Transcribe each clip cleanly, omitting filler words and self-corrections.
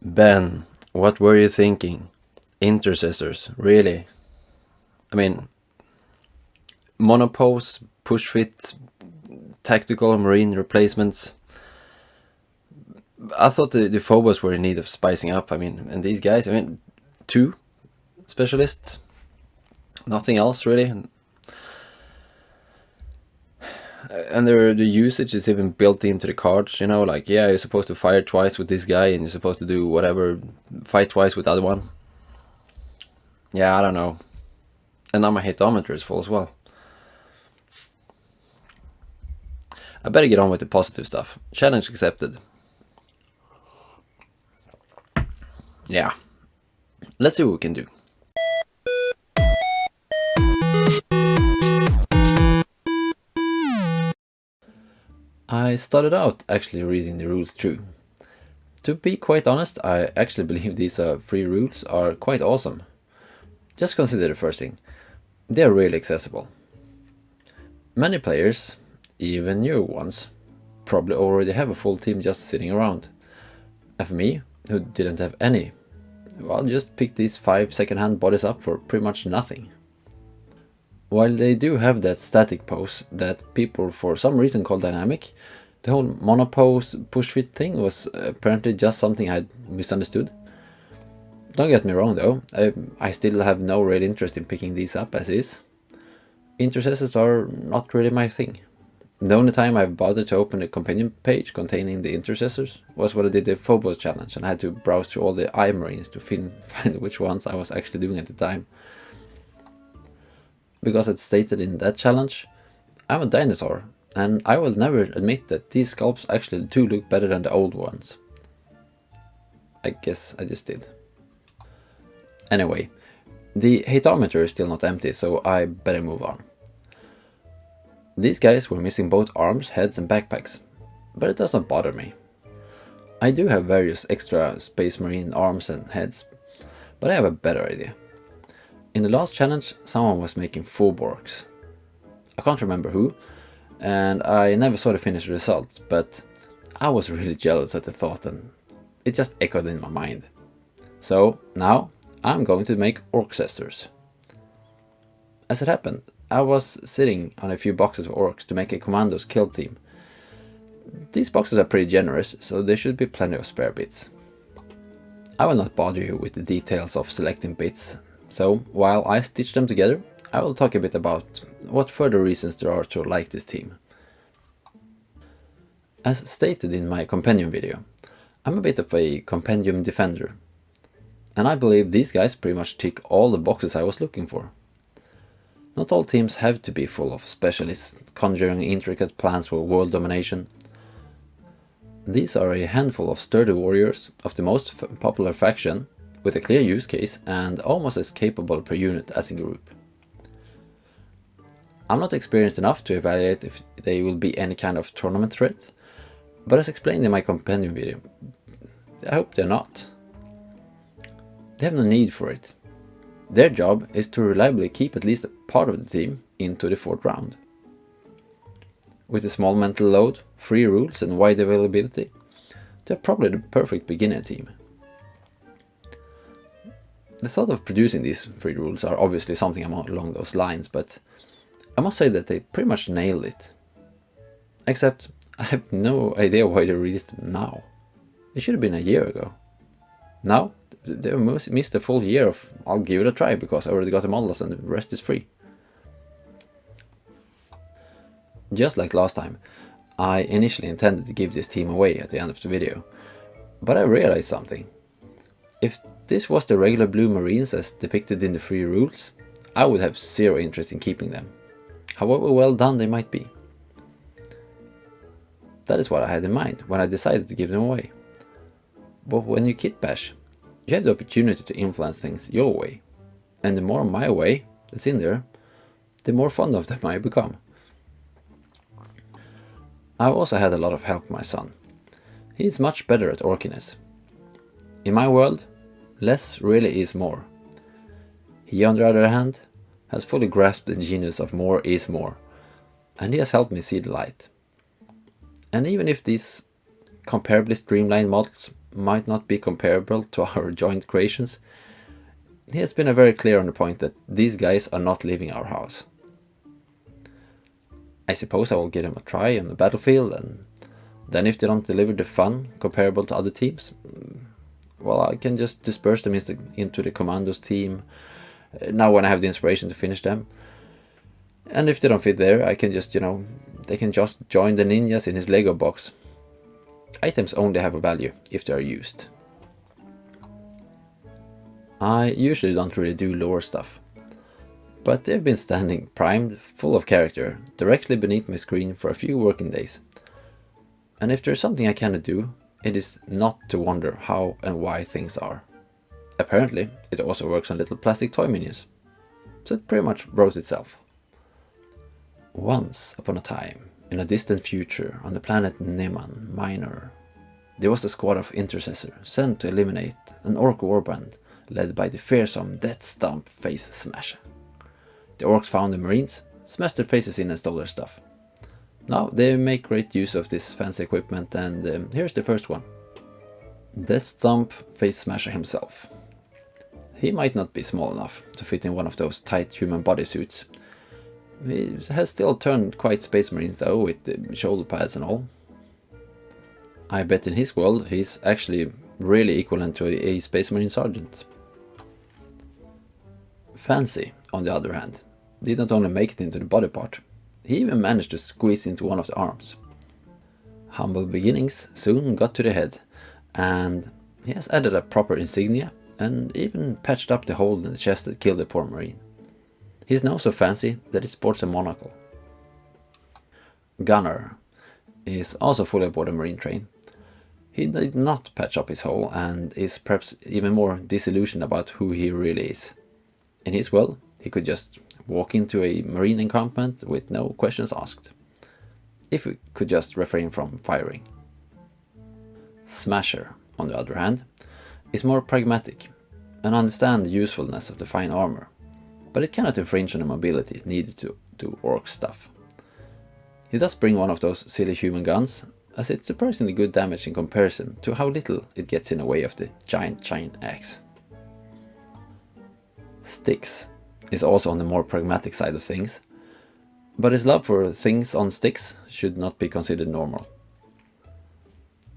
Ben, what were you thinking? Intercessors, really? I mean, monopose, push fit, tactical marine replacements. I thought the phobos were in need of spicing up. I mean, and these guys, two specialists, nothing else really. And the usage is even built into the cards, like, yeah, you're supposed to fire twice with this guy and you're supposed to do whatever, fight twice with the other one. Yeah, I don't know. And now my hitometer is full as well. I better get on with the positive stuff. Challenge accepted. Yeah. Let's see what we can do. I started out actually reading the rules through. To be quite honest, I actually believe these free rules are quite awesome. Just consider the first thing. They are really accessible. Many players, even new ones, probably already have a full team just sitting around. And for me, who didn't have any, well, just pick these 5 second-hand bodies up for pretty much nothing. While they do have that static pose that people for some reason call dynamic, the whole monopose push fit thing was apparently just something I'd misunderstood. Don't get me wrong though, I still have no real interest in picking these up as is. Intercessors are not really my thing. The only time I've bothered to open a companion page containing the intercessors was when I did the Phobos challenge and I had to browse through all the eye marines to find which ones I was actually doing at the time. Because it's stated in that challenge, I'm a dinosaur, and I will never admit that these sculpts actually do look better than the old ones. I guess I just did. Anyway, the hatometer is still not empty, so I better move on. These guys were missing both arms, heads and backpacks, but it does not bother me. I do have various extra Space Marine arms and heads, but I have a better idea. In the last challenge, someone was making Orcs. I can't remember who, and I never saw the finished result, but I was really jealous at the thought and it just echoed in my mind. So now I'm going to make Orccessors. As it happened, I was sitting on a few boxes of orcs to make a commandos kill team. These boxes are pretty generous, so there should be plenty of spare bits. I will not bother you with the details of selecting bits, so while I stitch them together, I will talk a bit about what further reasons there are to like this team. As stated in my companion video, I'm a bit of a compendium defender, and I believe these guys pretty much tick all the boxes I was looking for. Not all teams have to be full of specialists conjuring intricate plans for world domination. These are a handful of sturdy warriors of the most popular faction, with a clear use case and almost as capable per unit as a group. I'm not experienced enough to evaluate if they will be any kind of tournament threat, but as explained in my companion video, I hope they're not. They have no need for it. Their job is to reliably keep at least a part of the team into the 4th round. With a small mental load, free rules and wide availability, they're probably the perfect beginner team. The thought of producing these free rules are obviously something along those lines, but I must say that they pretty much nailed it. Except I have no idea why they released them now. It should have been a year ago. Now they missed a full year of I'll give it a try because I already got the models and the rest is free. Just like last time, I initially intended to give this team away at the end of the video, but I realized something. If this was the regular blue marines as depicted in the free rules, I would have zero interest in keeping them, however well done they might be. That is what I had in mind when I decided to give them away. But when you kitbash, you have the opportunity to influence things your way, and the more my way that's in there, the more fond of them I become. I've also had a lot of help from my son. He is much better at orkiness. In my world, less really is more. He, on the other hand, has fully grasped the genius of more is more, and he has helped me see the light. And even if these comparably streamlined models might not be comparable to our joint creations, he has been very clear on the point that these guys are not leaving our house. I suppose I will give them a try on the battlefield, and then if they don't deliver the fun comparable to other teams, well, I can just disperse them into the Commandos team now when I have the inspiration to finish them. And if they don't fit there, I can just, they can just join the ninjas in his Lego box. Items only have a value if they are used. I usually don't really do lore stuff, but they've been standing primed, full of character, directly beneath my screen for a few working days. And if there's something I cannot do, it is not to wonder how and why things are. Apparently, it also works on little plastic toy minions, so it pretty much wrote itself. Once upon a time, in a distant future, on the planet Neman Minor, there was a squad of Intercessor sent to eliminate an orc warband led by the fearsome Death Stomp Face Smasher. The orcs found the marines, smashed their faces in and stole their stuff. Now they make great use of this fancy equipment, and here's the first one. Death Stomp Face Smasher himself. He might not be small enough to fit in one of those tight human bodysuits. He has still turned quite Space Marine though, with the shoulder pads and all. I bet in his world he's actually really equivalent to a Space Marine Sergeant. Fancy, on the other hand, did not only make it into the body part, he even managed to squeeze into one of the arms. Humble beginnings soon got to the head, and he has added a proper insignia and even patched up the hole in the chest that killed the poor marine. He's now so fancy that he sports a monocle. Gunner is also fully aboard a marine train. He did not patch up his hole and is perhaps even more disillusioned about who he really is. In his world, he could just walk into a marine encampment with no questions asked, if we could just refrain from firing. Smasher, on the other hand, is more pragmatic and understands the usefulness of the fine armor, but it cannot infringe on the mobility needed to do orc stuff. He does bring one of those silly human guns, as it's surprisingly good damage in comparison to how little it gets in the way of the giant axe. Sticks is also on the more pragmatic side of things, but his love for things on sticks should not be considered normal.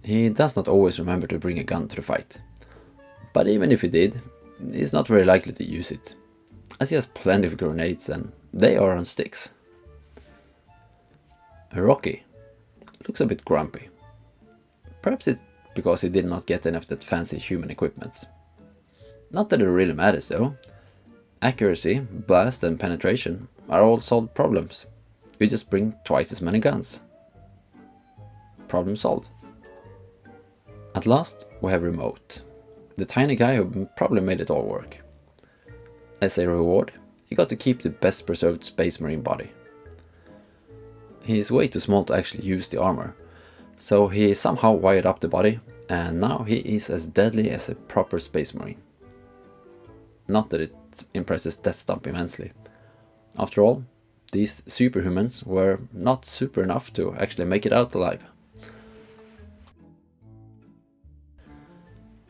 He does not always remember to bring a gun to the fight, but even if he did, he's not very likely to use it, as he has plenty of grenades and they are on sticks. Rocky looks a bit grumpy. Perhaps it's because he did not get any of that fancy human equipment. Not that it really matters though. Accuracy, blast and penetration are all solved problems. You just bring twice as many guns. Problem solved. At last we have Remote, the tiny guy who probably made it all work. As a reward, he got to keep the best preserved Space Marine body. He is way too small to actually use the armor, so he somehow wired up the body, and now he is as deadly as a proper Space Marine. Not that it impresses Death Stomp immensely. After all, these superhumans were not super enough to actually make it out alive.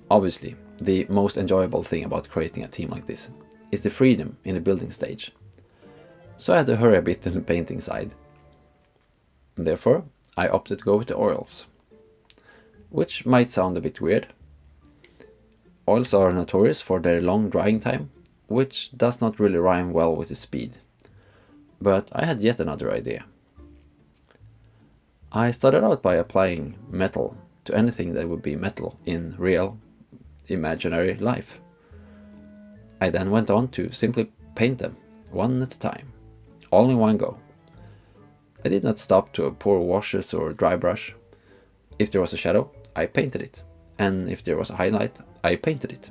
Obviously, the most enjoyable thing about creating a team like this is the freedom in the building stage. So I had to hurry a bit in the painting side. Therefore, I opted to go with the oils. Which might sound a bit weird. Oils are notorious for their long drying time, which does not really rhyme well with the speed. But I had yet another idea. I started out by applying metal to anything that would be metal in real, imaginary life. I then went on to simply paint them, one at a time, all in one go. I did not stop to pour washes or dry brush. If there was a shadow, I painted it, and if there was a highlight, I painted it.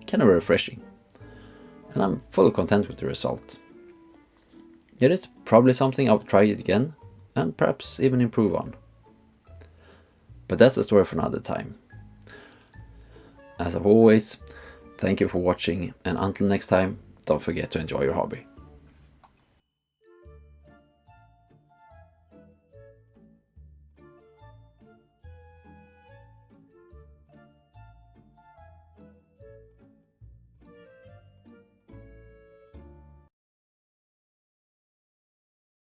Kind of refreshing, and I'm fully content with the result. It is probably something I'll try it again, and perhaps even improve on. But that's a story for another time. As always, thank you for watching, and until next time, don't forget to enjoy your hobby.